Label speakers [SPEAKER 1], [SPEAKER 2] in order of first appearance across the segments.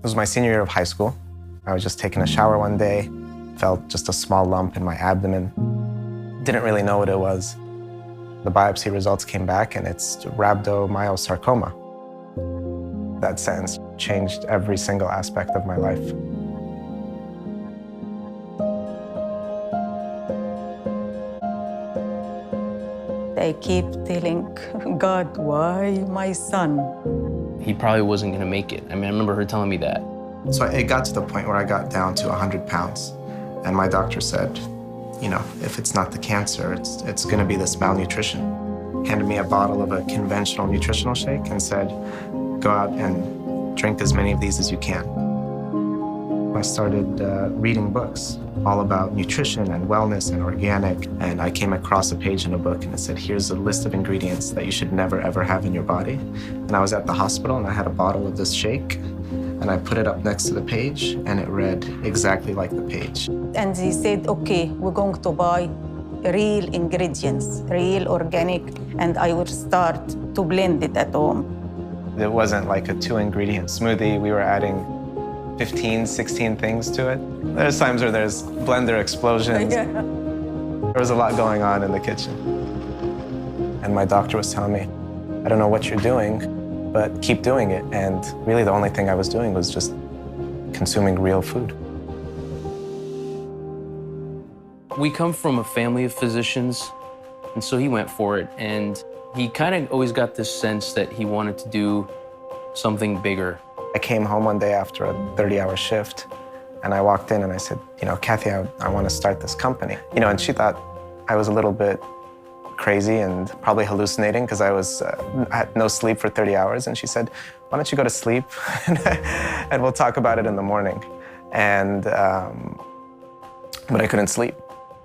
[SPEAKER 1] It was my senior year of high school. I was just taking a shower one day, felt just a small lump in my abdomen. Didn't really know what it was. The biopsy results came back and it's rhabdomyosarcoma. That sentence changed every single aspect of my life.
[SPEAKER 2] I keep telling God, why my son?
[SPEAKER 3] He probably wasn't gonna make it. I mean, I remember her telling me that.
[SPEAKER 1] So it got to the point where I got down to 100 pounds. And my doctor said, you know, if it's not the cancer, it's gonna be this malnutrition. Handed me a bottle of a conventional nutritional shake and said, go out and drink as many of these as you can. I started reading books all about nutrition and wellness and organic, and I came across a page in a book and it said, here's a list of ingredients that you should never ever have in your body. And I was at the hospital and I had a bottle of this shake and I put it up next to the page and it read exactly like the page.
[SPEAKER 2] And he said, okay, we're going to buy real ingredients, real organic, and I will start to blend it at home.
[SPEAKER 1] It wasn't like a 2-ingredient smoothie. We were adding 15, 16 things to it. There's times where there's blender explosions.
[SPEAKER 2] Yeah.
[SPEAKER 1] There was a lot going on in the kitchen. And my doctor was telling me, I don't know what you're doing, but keep doing it. And really the only thing I was doing was just consuming real food.
[SPEAKER 3] We come from a family of physicians, and so he went for it. And he kind of always got this sense that he wanted to do something bigger.
[SPEAKER 1] I came home one day after a 30-hour shift, and I walked in and I said, you know, Kathy, I want to start this company. You know, and she thought I was a little bit crazy and probably hallucinating because I had no sleep for 30 hours. And she said, why don't you go to sleep and we'll talk about it in the morning. And, but I couldn't sleep.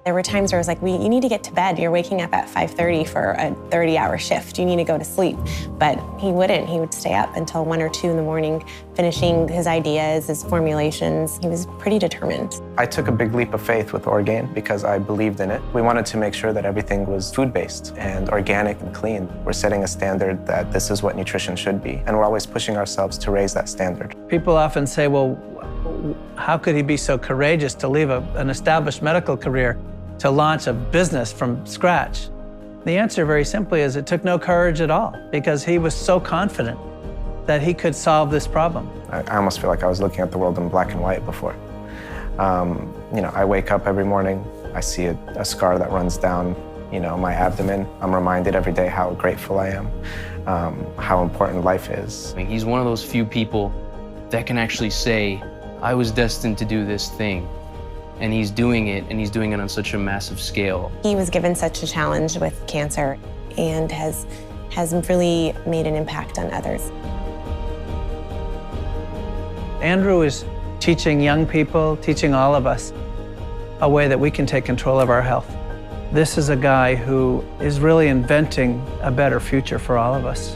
[SPEAKER 4] There were times where I was like, you need to get to bed. You're waking up at 5:30 for a 30-hour shift. You need to go to sleep. But he wouldn't. He would stay up until 1 or 2 in the morning, finishing his ideas, his formulations. He was pretty determined.
[SPEAKER 1] I took a big leap of faith with Orgain because I believed in it. We wanted to make sure that everything was food-based and organic and clean. We're setting a standard that this is what nutrition should be. And we're always pushing ourselves to raise that standard.
[SPEAKER 5] People often say, well, how could he be so courageous to leave an established medical career to launch a business from scratch? The answer very simply is it took no courage at all because he was so confident that he could solve this problem.
[SPEAKER 1] I almost feel like I was looking at the world in black and white before. You know, I wake up every morning, I see a scar that runs down, you know, my abdomen. I'm reminded every day how grateful I am, how important life is.
[SPEAKER 3] I mean, he's one of those few people that can actually say, I was destined to do this thing. And he's doing it, and he's doing it on such a massive scale.
[SPEAKER 4] He was given such a challenge with cancer and has really made an impact on others.
[SPEAKER 5] Andrew is teaching young people, teaching all of us a way that we can take control of our health. This is a guy who is really inventing a better future for all of us.